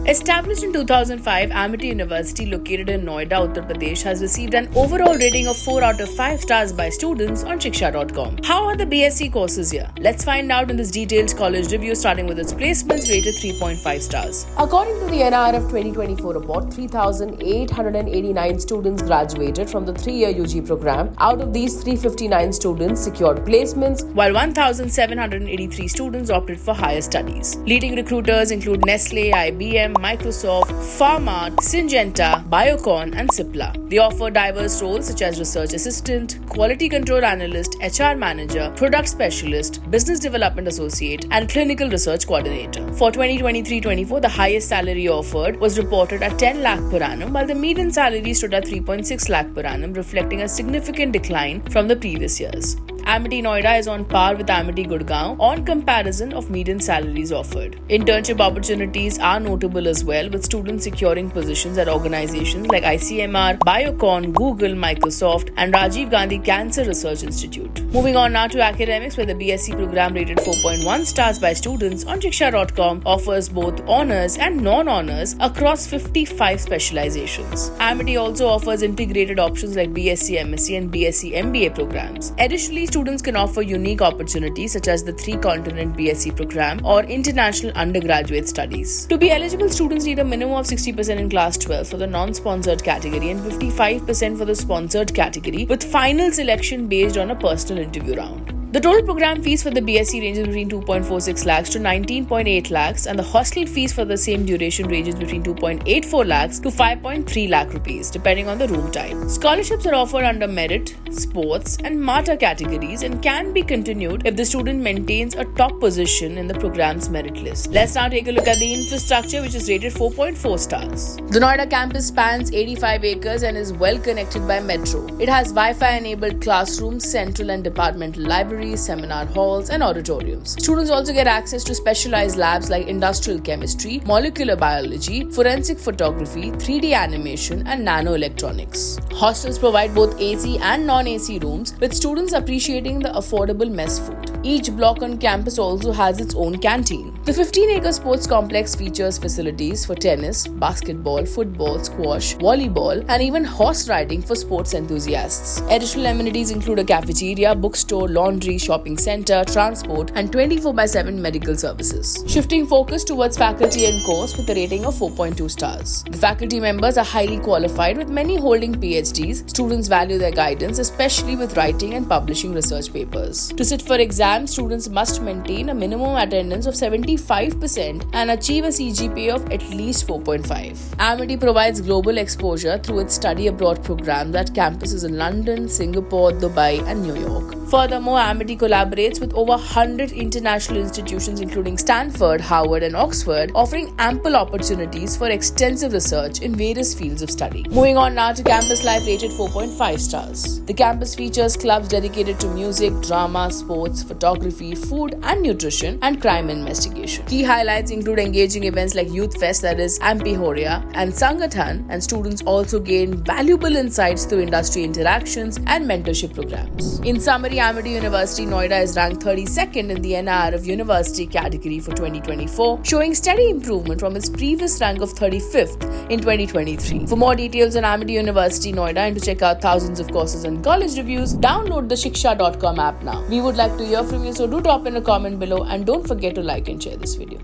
Established in 2005, Amity University, located in Noida, Uttar Pradesh, has received an overall rating of 4 out of 5 stars by students on Shiksha.com. How are the BSc courses here? Let's find out in this detailed college review, starting with its placements rated 3.5 stars. According to the NRF 2024 report, 3,889 students graduated from the 3-year UG program. Out of these, 359 students secured placements, while 1,783 students opted for higher studies. Leading recruiters include Nestle, IBM, Microsoft, Pharma, Syngenta, Biocon, and Cipla. They offer diverse roles such as research assistant, quality control analyst, HR manager, product specialist, business development associate, and clinical research coordinator. For 2023-24, the highest salary offered was reported at 10 lakh per annum, while the median salary stood at 3.6 lakh per annum, reflecting a significant decline from the previous years. Amity Noida is on par with Amity Gurgaon on comparison of median salaries offered. Internship opportunities are notable as well, with students securing positions at organizations like ICMR, Biocon, Google, Microsoft, and Rajiv Gandhi Cancer Research Institute. Moving on now to academics, where the BSc program rated 4.1 stars by students on Shiksha.com offers both honors and non-honors across 55 specializations. Amity also offers integrated options like BSc MSc and BSc MBA programs. Additionally, students can offer unique opportunities such as the 3-continent BSc program or international undergraduate studies. To be eligible, students need a minimum of 60% in class 12 for the non-sponsored category and 55% for the sponsored category, with final selection based on a personal interview round. The total program fees for the BSc ranges between 2.46 lakhs to 19.8 lakhs, and the hostel fees for the same duration ranges between 2.84 lakhs to 5.3 lakh rupees, depending on the room type. Scholarships are offered under merit, sports, and MATA categories and can be continued if the student maintains a top position in the program's merit list. Let's now take a look at the infrastructure, which is rated 4.4 stars. The Noida campus spans 85 acres and is well connected by metro. It has Wi-Fi enabled classrooms, central and departmental libraries, seminar halls, and auditoriums. Students also get access to specialized labs like industrial chemistry, molecular biology, forensic photography, 3D animation, and nanoelectronics. Hostels provide both AC and non-AC rooms, with students appreciating the affordable mess food. Each block on campus also has its own canteen. The 15-acre sports complex features facilities for tennis, basketball, football, squash, volleyball, and even horse riding for sports enthusiasts. Additional amenities include a cafeteria, bookstore, laundry, shopping center, transport, and 24/7 medical services. Shifting focus towards faculty and course with a rating of 4.2 stars. The faculty members are highly qualified, with many holding PhDs. Students value their guidance, especially with writing and publishing research papers. To sit for exams, students must maintain a minimum attendance of 75% and achieve a CGPA of at least 4.5. Amity provides global exposure through its study abroad program at campuses in London, Singapore, Dubai, and New York. Furthermore, Amity collaborates with over 100 international institutions including Stanford, Harvard, and Oxford, offering ample opportunities for extensive research in various fields of study. Moving on now to campus life, rated 4.5 stars. The campus features clubs dedicated to music, drama, sports, photography, food and nutrition, and crime investigation. Key highlights include engaging events like Youth Fest, that is Ampihoria, and Sangathan, and students also gain valuable insights through industry interactions and mentorship programs. In summary, Amity University Noida is ranked 32nd in the NRF University category for 2024, showing steady improvement from its previous rank of 35th in 2023. For more details on Amity University Noida and to check out thousands of courses and college reviews, download the Shiksha.com app now. We would like to hear from you, so do drop in a comment below and don't forget to like and share this video.